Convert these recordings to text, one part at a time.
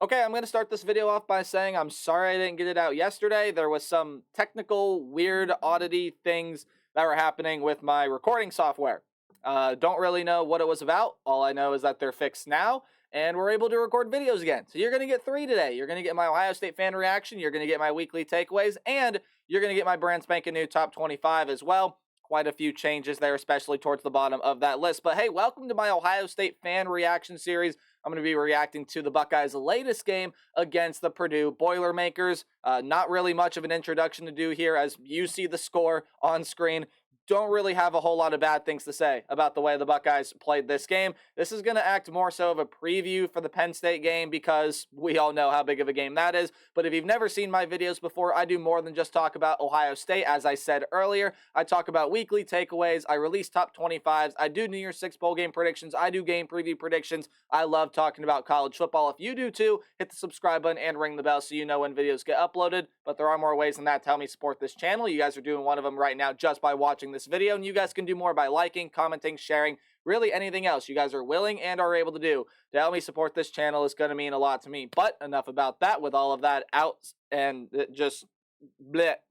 Okay, I'm going to start this video off by saying I'm sorry I didn't get it out yesterday. There was some technical, weird, oddity things that were happening with my recording software. Don't really know what it was about. All I know is that they're fixed now, and we're able to record videos again. So you're going to get 3 today. You're going to get my Ohio State fan reaction, you're going to get my weekly takeaways, and you're going to get my brand spanking new top 25 as well. Quite a few changes there, especially towards the bottom of that list. But hey, welcome to my Ohio State fan reaction series. I'm going to be reacting to the Buckeyes' latest game against the Purdue Boilermakers. Not really much of an introduction to do here, as you see the score on screen. Don't really have a whole lot of bad things to say about the way the Buckeyes played this game. This is going to act more so of a preview for the Penn State game because we all know how big of a game that is. But if you've never seen my videos before, I do more than just talk about Ohio State. As I said earlier, I talk about weekly takeaways. I release top 25s. I do New Year's Six bowl game predictions. I do game preview predictions. I love talking about college football. If you do too, hit the subscribe button and ring the bell so you know when videos get uploaded. But there are more ways than that to help me support this channel. You guys are doing one of them right now just by watching this video, and you guys can do more by liking, commenting, sharing, really anything else you guys are willing and are able to do to help me support this channel is going to mean a lot to me. But enough about that. With all of that out and just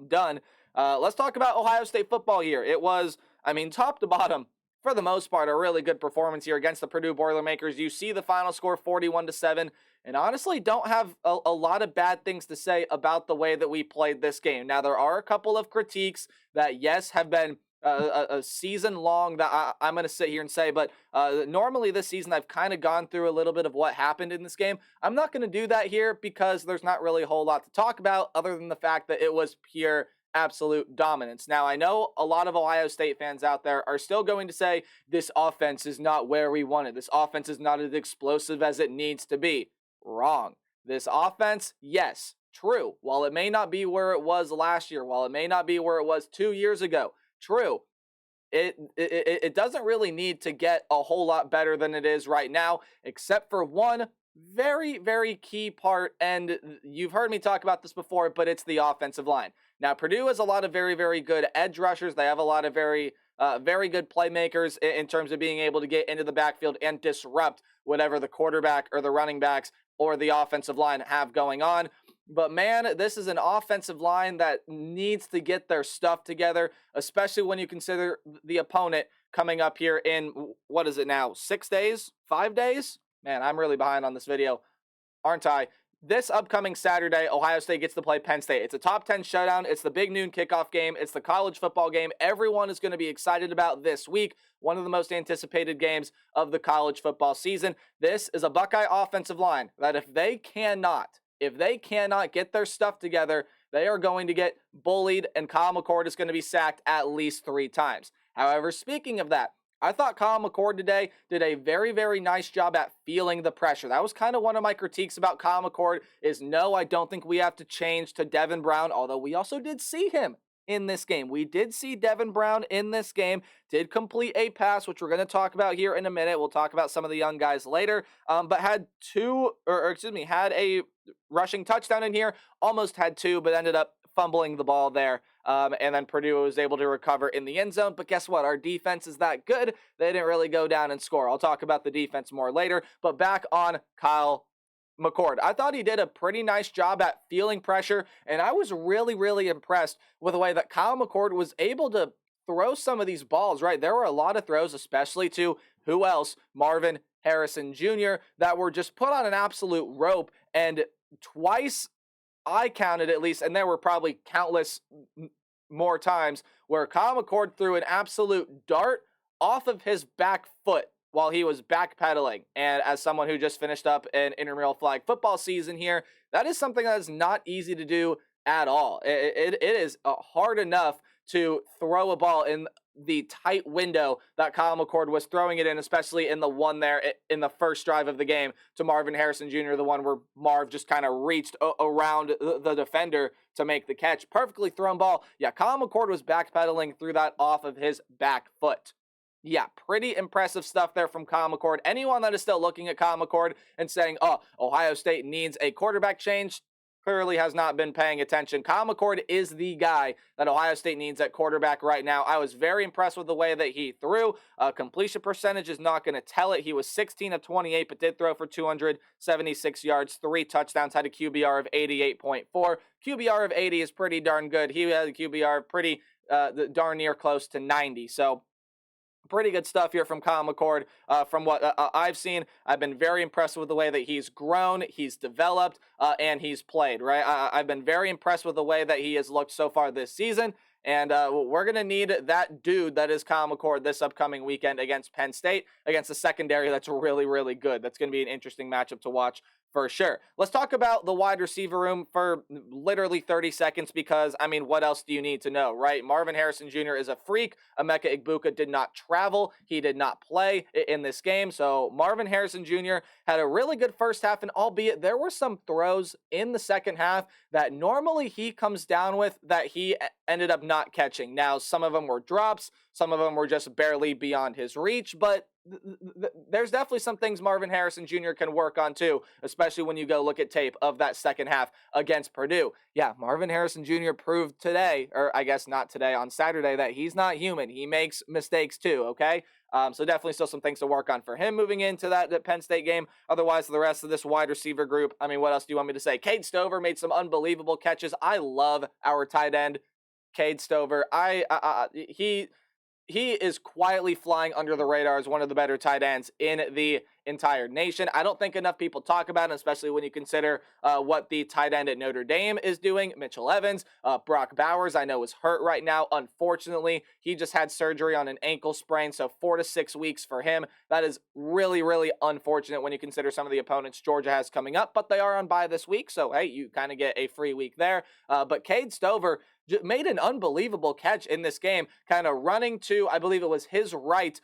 done, let's talk about Ohio State football here. It was, top to bottom, for the most part, a really good performance here against the Purdue Boilermakers. You see the final score 41-7, and honestly don't have a lot of bad things to say about the way that we played this game. Now, there are a couple of critiques that, yes, have been a season long that I'm going to sit here and say, but normally this season I've kind of gone through a little bit of what happened in this game. I'm not going to do that here because there's not really a whole lot to talk about other than the fact that it was pure absolute dominance. Now, I know a lot of Ohio State fans out there are still going to say this offense is not where we want it. This offense is not as explosive as it needs to be. Wrong. This offense, yes, true. While it may not be where it was last year, while it may not be where it was 2 years ago, true. It doesn't really need to get a whole lot better than it is right now, except for one very, very key part, and you've heard me talk about this before, but it's the offensive line. Now, Purdue has a lot of very, very good edge rushers. They have a lot of very good playmakers in terms of being able to get into the backfield and disrupt whatever the quarterback or the running backs or the offensive line have going on. But man, this is an offensive line that needs to get their stuff together, especially when you consider the opponent coming up here in, what is it now, 6 days? 5 days? Man, I'm really behind on this video, aren't I? This upcoming Saturday, Ohio State gets to play Penn State. It's a top 10 showdown. It's the big noon kickoff game. It's the college football game everyone is going to be excited about this week. One of the most anticipated games of the college football season. This is a Buckeye offensive line that if they cannot get their stuff together, they are going to get bullied, and Kyle McCord is going to be sacked at least 3 times. However, speaking of that, I thought Kyle McCord today did a very, very nice job at feeling the pressure. That was kind of one of my critiques about Kyle McCord is, no, I don't think we have to change to Devin Brown, although we also did see him in this game. We did see Devin Brown in this game, did complete a pass, which we're going to talk about here in a minute. We'll talk about some of the young guys later, but had had a rushing touchdown in here, almost had 2, but ended up fumbling the ball there. And then Purdue was able to recover in the end zone. But guess what? Our defense is that good. They didn't really go down and score. I'll talk about the defense more later. But back on Kyle McCord. I thought he did a pretty nice job at feeling pressure. And I was really, really impressed with the way that Kyle McCord was able to throw some of these balls, right? There were a lot of throws, especially to who else? Marvin Harrison Jr., that were just put on an absolute rope. And twice, I counted at least, and there were probably countless more times where Kyle McCord threw an absolute dart off of his back foot while he was backpedaling. And as someone who just finished up an intramural flag football season here, that is something that is not easy to do at all. It is hard enough to throw a ball in the tight window that Kyle McCord was throwing it in, especially in the one there in the first drive of the game to Marvin Harrison Jr., the one where Marv just kind of reached around the defender to make the catch. Perfectly thrown ball. Yeah, Kyle McCord was backpedaling through that off of his back foot. Yeah, pretty impressive stuff there from Kyle McCord. Anyone that is still looking at Kyle McCord and saying, oh, Ohio State needs a quarterback change, clearly has not been paying attention. Kyle McCord is the guy that Ohio State needs at quarterback right now. I was very impressed with the way that he threw. Completion percentage is not going to tell it. He was 16 of 28, but did throw for 276 yards, 3 touchdowns, had a QBR of 88.4. QBR of 80 is pretty darn good. He had a QBR pretty darn near close to 90. So pretty good stuff here from Kyle McCord. From what I've seen, I've been very impressed with the way that he's grown, he's developed, and he's played, right? I've been very impressed with the way that he has looked so far this season. And we're going to need that dude that is Kyle McCord this upcoming weekend against Penn State, against a secondary that's really, really good. That's going to be an interesting matchup to watch for sure. Let's talk about the wide receiver room for literally 30 seconds because, I mean, what else do you need to know, right? Marvin Harrison Jr. is a freak. Emeka Egbuka did not travel. He did not play in this game. So Marvin Harrison Jr. had a really good first half, and albeit there were some throws in the second half that normally he comes down with that he ended up not catching. Now, some of them were drops. Some of them were just barely beyond his reach, but there's definitely some things Marvin Harrison Jr. can work on too, especially when you go look at tape of that second half against Purdue. Yeah, Marvin Harrison Jr. proved today, or I guess not today, on Saturday, that he's not human. He makes mistakes too, okay? So definitely still some things to work on for him moving into that Penn State game. Otherwise, the rest of this wide receiver group, I mean, what else do you want me to say? Cade Stover made some unbelievable catches. I love our tight end, Cade Stover. He is quietly flying under the radar as one of the better tight ends in the entire nation. I don't think enough people talk about it, especially when you consider what the tight end at Notre Dame is doing. Mitchell Evans, Brock Bowers, I know is hurt right now. Unfortunately, he just had surgery on an ankle sprain, so 4 to 6 weeks for him. That is really, really unfortunate when you consider some of the opponents Georgia has coming up, but they are on bye this week, so hey, you kind of get a free week there. But Cade Stover made an unbelievable catch in this game, kind of running to, I believe it was his right,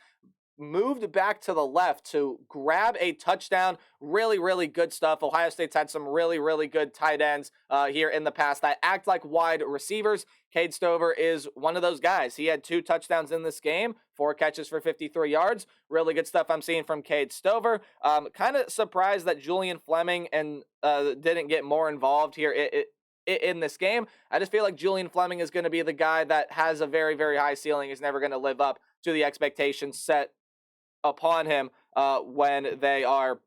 moved back to the left to grab a touchdown. Really, really good stuff. Ohio State's had some really, really good tight ends here in the past that act like wide receivers. Cade Stover is one of those guys. He had 2 touchdowns in this game, 4 catches for 53 yards. Really good stuff I'm seeing from Cade Stover. Kind of surprised that Julian Fleming and didn't get more involved here in this game. I just feel like Julian Fleming is going to be the guy that has a very, very high ceiling, is never going to live up to the expectations set upon him when they are,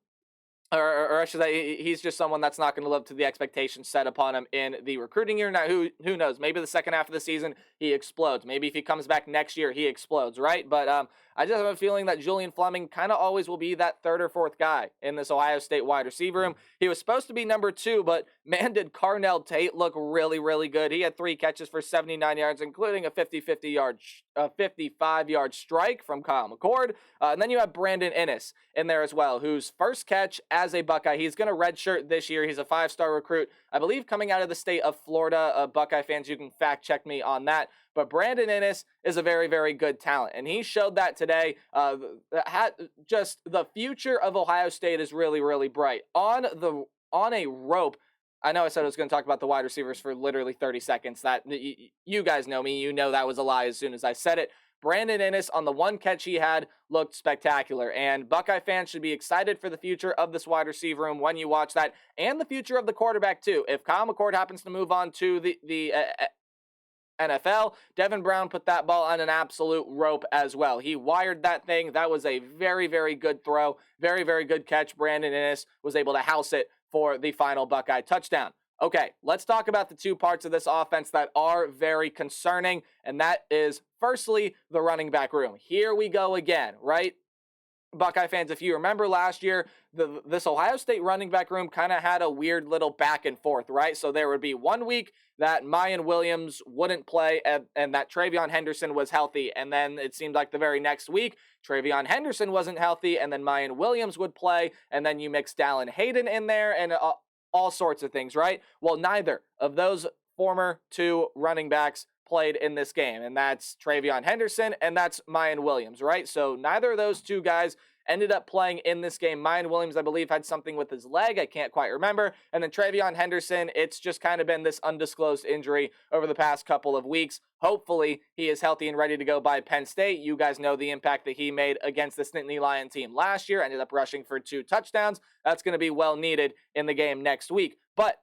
or I should say, he's just someone that's not going to live to the expectations set upon him in the recruiting year. Now, who knows? Maybe the second half of the season, he explodes. Maybe if he comes back next year, he explodes, right? But I just have a feeling that Julian Fleming kind of always will be that 3rd or 4th guy in this Ohio State wide receiver room. He was supposed to be number 2, but man, did Carnell Tate look really, really good. He had 3 catches for 79 yards, including a 55-yard strike from Kyle McCord. And then you have Brandon Inniss in there as well, whose first catch as a Buckeye. He's going to redshirt this year. He's a 5-star recruit, I believe, coming out of the state of Florida. Buckeye fans, you can fact check me on that. But Brandon Inniss is a very, very good talent, and he showed that today. Just the future of Ohio State is really, really bright. On a rope, I know I said I was going to talk about the wide receivers for literally 30 seconds. That you guys know me. You know that was a lie as soon as I said it. Brandon Inniss, on the one catch he had, looked spectacular. And Buckeye fans should be excited for the future of this wide receiver room when you watch that, and the future of the quarterback, too. If Kyle McCord happens to move on to the NFL, Devin Brown put that ball on an absolute rope as well. He wired that thing. That was a very, very good throw. Very, very good catch. Brandon Inniss was able to house it for the final Buckeye touchdown. Okay, let's talk about the 2 parts of this offense that are very concerning, and that is, firstly, the running back room. Here we go again, right? Buckeye fans, if you remember last year, this Ohio State running back room kind of had a weird little back and forth, right? So there would be 1 week that Mayan Williams wouldn't play and that Travion Henderson was healthy. And then it seemed like the very next week, Travion Henderson wasn't healthy and then Mayan Williams would play. And then you mix Dallin Hayden in there and all sorts of things, right? Well, neither of those former 2 running backs played in this game, and that's Travion Henderson and that's Mayan Williams, right? So neither of those 2 guys ended up playing in this game. Mayan Williams, I believe, had something with his leg. I can't quite remember. And then Travion Henderson, it's just kind of been this undisclosed injury over the past couple of weeks. Hopefully, he is healthy and ready to go by Penn State. You guys know the impact that he made against this Nittany Lion team last year. Ended up rushing for 2 touchdowns. That's going to be well needed in the game next week. But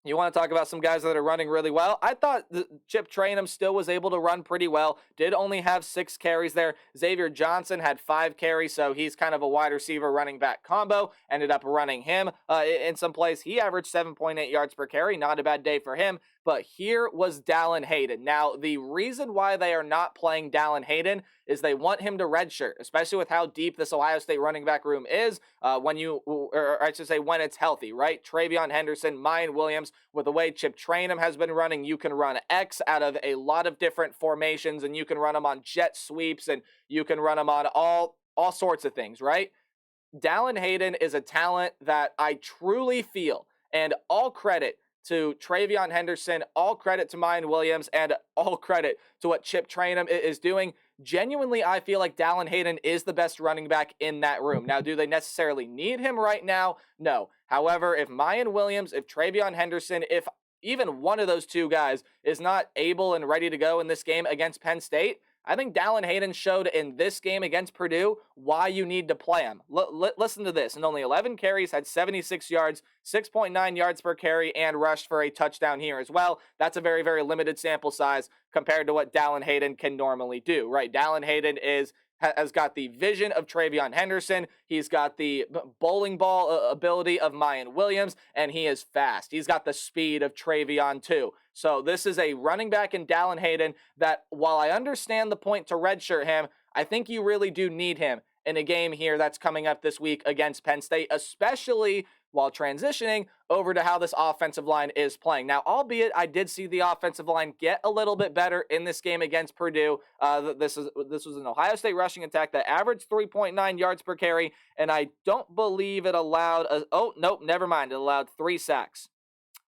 You want to talk about some guys that are running really well? I thought Chip Trayanum still was able to run pretty well. Did only have 6 carries there. Xavier Johnson had 5 carries, so he's kind of a wide receiver running back combo. Ended up running him in some plays. He averaged 7.8 yards per carry. Not a bad day for him. But here was Dallin Hayden. Now, the reason why they are not playing Dallin Hayden is they want him to redshirt, especially with how deep this Ohio State running back room is when it's healthy, right? Travion Henderson, Mayan Williams, with the way Chip Trayanum has been running, you can run X out of a lot of different formations, and you can run them on jet sweeps, and you can run them on all sorts of things, right? Dallin Hayden is a talent that I truly feel, and all credit to Travion Henderson, all credit to Mayan Williams, and all credit to what Chip Trayanum is doing. Genuinely, I feel like Dallin Hayden is the best running back in that room. Now, do they necessarily need him right now? No. However, if Mayan Williams, if Travion Henderson, if even one of those two guys is not able and ready to go in this game against Penn State, I think Dallin Hayden showed in this game against Purdue why you need to play him. Listen to this. In only 11 carries, had 76 yards, 6.9 yards per carry, and rushed for a touchdown here as well. That's a very, very limited sample size compared to what Dallin Hayden can normally do, right? Dallin Hayden has got the vision of Travion Henderson. He's got the bowling ball ability of Mayan Williams, and he is fast. He's got the speed of Travion too. So this is a running back in Dallin Hayden that, while I understand the point to redshirt him, I think you really do need him in a game here that's coming up this week against Penn State, especially while transitioning over to how this offensive line is playing. Now, albeit I did see the offensive line get a little bit better in this game against Purdue. This was an Ohio State rushing attack that averaged 3.9 yards per carry, and I don't believe it allowed never mind. It allowed 3 sacks.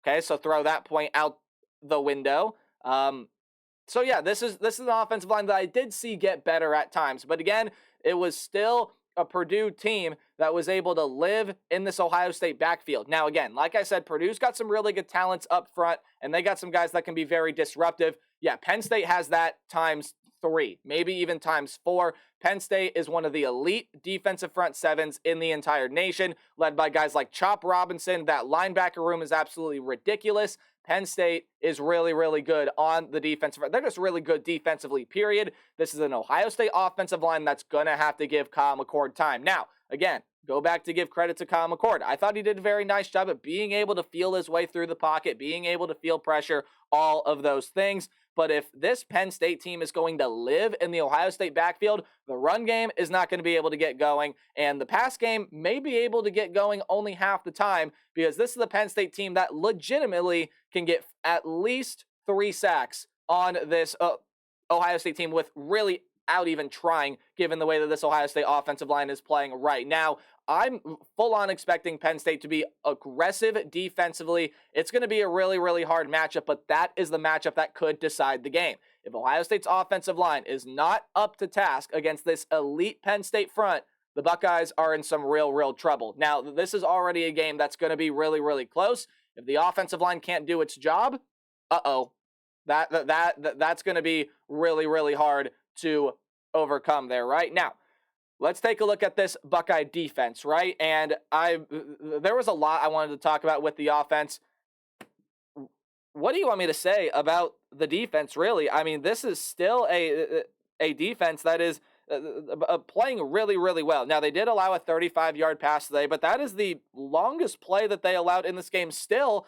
Okay, so throw that point out the window. So yeah, this is an offensive line that I did see get better at times, but again, it was still a Purdue team that was able to live in this Ohio State backfield. Now again, like I said, Purdue's got some really good talents up front, and they got some guys that can be very disruptive. Yeah, Penn State has that times 3, maybe even times 4. Penn State is one of the elite defensive front sevens in the entire nation, led by guys like Chop Robinson. That linebacker room is absolutely ridiculous. Penn State is really, really good on the defensive front. They're just really good defensively, period. This is an Ohio State offensive line that's going to have to give Kyle McCord time. Now, again, go back to give credit to Kyle McCord. I thought he did a very nice job at being able to feel his way through the pocket, being able to feel pressure, all of those things. But if this Penn State team is going to live in the Ohio State backfield, the run game is not going to be able to get going, and the pass game may be able to get going only half the time, because this is the Penn State team that legitimately can get at least 3 sacks on this Ohio State team with really out even trying, given the way that this Ohio State offensive line is playing right now. I'm full on expecting Penn State to be aggressive defensively. It's going to be a really, really hard matchup, but that is the matchup that could decide the game. If Ohio State's offensive line is not up to task against this elite Penn State front, the Buckeyes are in some real, real trouble. Now, this is already a game that's going to be really, really close. If the offensive line can't do its job, that's going to be really, really hard to overcome there, right? Now, let's take a look at this Buckeye defense, right? And there was a lot I wanted to talk about with the offense. What do you want me to say about the defense, really? I mean, this is still a defense that is playing really, really well. Now, they did allow a 35-yard pass today, but that is the longest play that they allowed in this game. Still,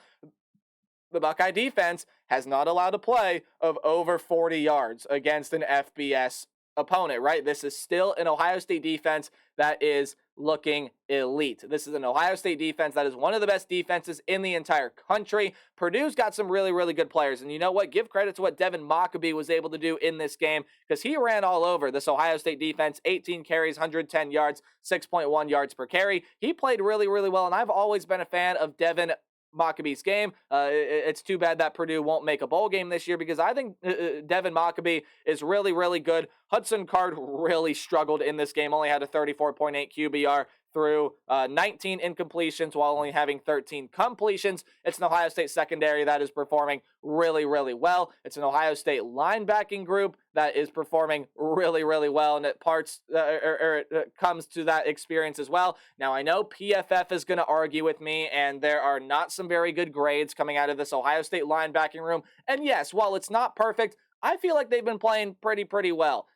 the Buckeye defense has not allowed a play of over 40 yards against an FBS opponent, right? This is still an Ohio State defense that is looking elite. This is an Ohio State defense that is one of the best defenses in the entire country. Purdue's got some really, really good players. And you know what? Give credit to what Devin Mockabee was able to do in this game, because he ran all over this Ohio State defense. 18 carries, 110 yards, 6.1 yards per carry. He played really, really well, and I've always been a fan of Devin Maccabee's game. It's too bad that Purdue won't make a bowl game this year, because I think Devin Mockabee is really, really good. Hudson Card really struggled in this game, only had a 34.8 QBR, through 19 incompletions while only having 13 completions. It's an Ohio State secondary that is performing really, really well. It's an Ohio State linebacking group that is performing really, really well, and it comes to that experience as well. Now, I know PFF is going to argue with me, and there are not some very good grades coming out of this Ohio State linebacking room. And yes, while it's not perfect, I feel like they've been playing pretty well.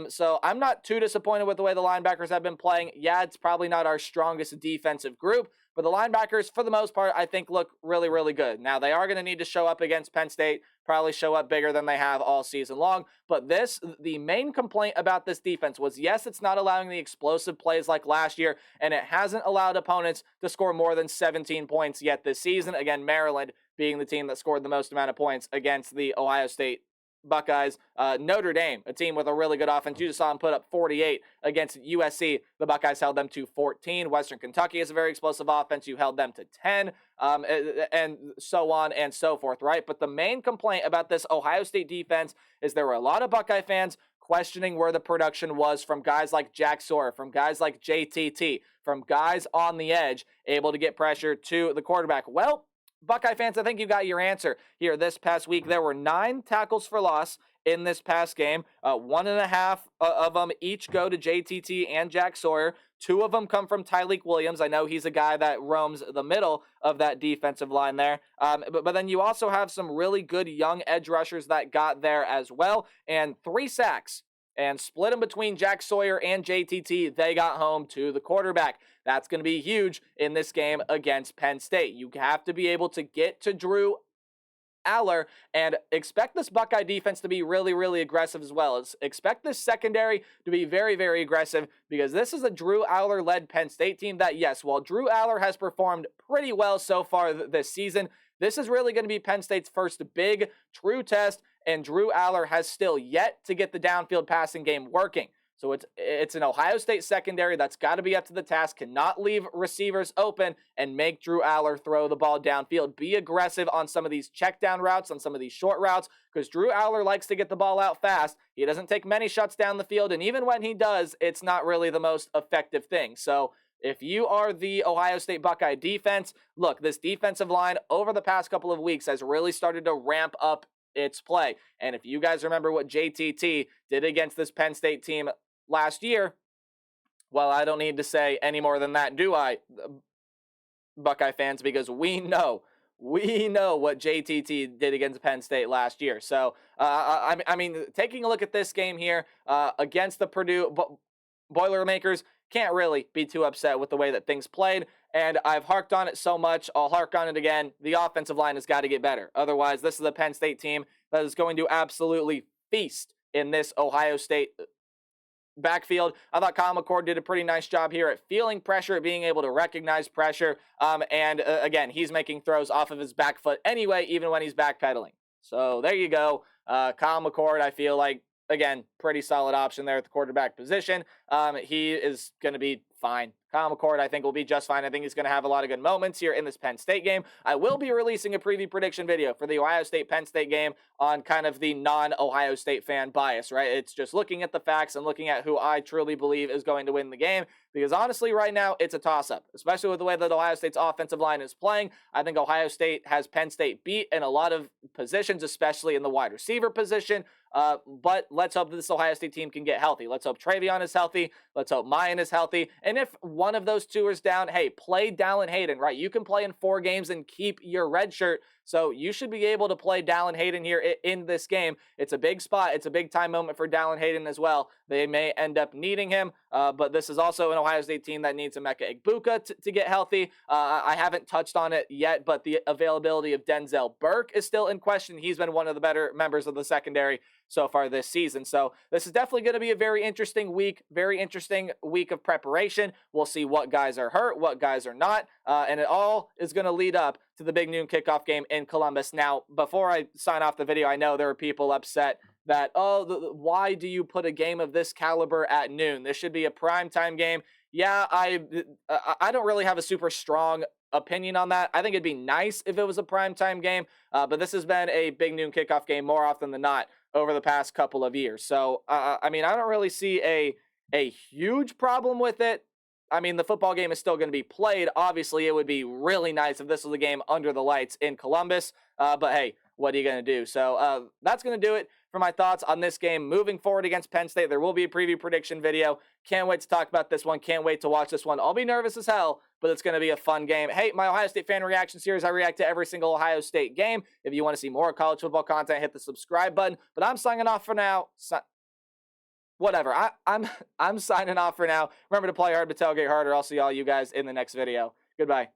So I'm not too disappointed with the way the linebackers have been playing. Yeah, it's probably not our strongest defensive group, but the linebackers, for the most part, I think look really, really good. Now, they are going to need to show up against Penn State, probably show up bigger than they have all season long. But the main complaint about this defense was, yes, it's not allowing the explosive plays like last year, and it hasn't allowed opponents to score more than 17 points yet this season. Again, Maryland being the team that scored the most amount of points against the Ohio State Buckeyes. Notre Dame, a team with a really good offense. You just saw them put up 48 against USC. The Buckeyes held them to 14. Western Kentucky is a very explosive offense. You held them to 10, and so on and so forth, right? But the main complaint about this Ohio State defense is there were a lot of Buckeye fans questioning where the production was from guys like Jack Sawyer, from guys like JTT, from guys on the edge able to get pressure to the quarterback. Well, Buckeye fans, I think you got your answer here this past week. There were 9 tackles for loss in this past game. 1.5 of them each go to JTT and Jack Sawyer. 2 of them come from Tyleik Williams. I know he's a guy that roams the middle of that defensive line there. But then you also have some really good young edge rushers that got there as well. And 3 sacks. And split them between Jack Sawyer and JTT. They got home to the quarterback. That's going to be huge in this game against Penn State. You have to be able to get to Drew Aller and expect this Buckeye defense to be really, really aggressive as well. Expect this secondary to be very, very aggressive because this is a Drew Aller-led Penn State team that, yes, while Drew Aller has performed pretty well so far this season, this is really going to be Penn State's first big, true test, and Drew Aller has still yet to get the downfield passing game working. So it's an Ohio State secondary that's got to be up to the task, cannot leave receivers open, and make Drew Aller throw the ball downfield. Be aggressive on some of these check down routes, on some of these short routes, because Drew Aller likes to get the ball out fast. He doesn't take many shots down the field, and even when he does, it's not really the most effective thing. So if you are the Ohio State Buckeye defense, look, this defensive line over the past couple of weeks has really started to ramp up its play. And if you guys remember what JTT did against this Penn State team last year, well, I don't need to say any more than that, do I, Buckeye fans? Because we know what JTT did against Penn State last year. So, I mean, taking a look at this game here against the Purdue Boilermakers, can't really be too upset with the way that things played. And I've harked on it so much, I'll hark on it again. The offensive line has got to get better. Otherwise, this is a Penn State team that is going to absolutely feast in this Ohio State backfield. I thought Kyle McCord did a pretty nice job here at feeling pressure, at being able to recognize pressure. Again, he's making throws off of his back foot anyway, even when he's backpedaling. So there you go. Kyle McCord, I feel like, again, pretty solid option there at the quarterback position. He is going to be fine. Kyle McCord, I think, will be just fine. I think he's going to have a lot of good moments here in this Penn State game. I will be releasing a preview prediction video for the Ohio State-Penn State game on kind of the non-Ohio State fan bias, right? It's just looking at the facts and looking at who I truly believe is going to win the game. Because honestly, right now, it's a toss-up, especially with the way that Ohio State's offensive line is playing. I think Ohio State has Penn State beat in a lot of positions, especially in the wide receiver position. But let's hope that this Ohio State team can get healthy. Let's hope Travion is healthy. Let's hope Mayan is healthy. And if one of those two is down, hey, play Dallin Hayden, right? You can play in 4 games and keep your red shirt. So you should be able to play Dallin Hayden here in this game. It's a big spot. It's a big time moment for Dallin Hayden as well. They may end up needing him, but this is also an Ohio State team that needs Emeka Egbuka to get healthy. I haven't touched on it yet, but the availability of Denzel Burke is still in question. He's been one of the better members of the secondary so far this season. So this is definitely going to be a very interesting week of preparation. We'll see what guys are hurt, what guys are not, and it all is going to lead up to the big noon kickoff game in Columbus. Now, before I sign off the video, I know there are people upset that, why do you put a game of this caliber at noon? This should be a primetime game. Yeah, I don't really have a super strong opinion on that. I think it'd be nice if it was a primetime game, but this has been a big noon kickoff game more often than not over the past couple of years. So, I mean, I don't really see a huge problem with it. I mean, the football game is still going to be played. Obviously, it would be really nice if this was a game under the lights in Columbus. But hey, what are you going to do? So that's going to do it for my thoughts on this game moving forward against Penn State. There will be a preview prediction video. Can't wait to talk about this one. Can't wait to watch this one. I'll be nervous as hell, but it's going to be a fun game. Hey, my Ohio State fan reaction series, I react to every single Ohio State game. If you want to see more college football content, hit the subscribe button. But I'm signing off for now. Whatever. I'm signing off for now. Remember to play hard, but tailgate harder. I'll see all you guys in the next video. Goodbye.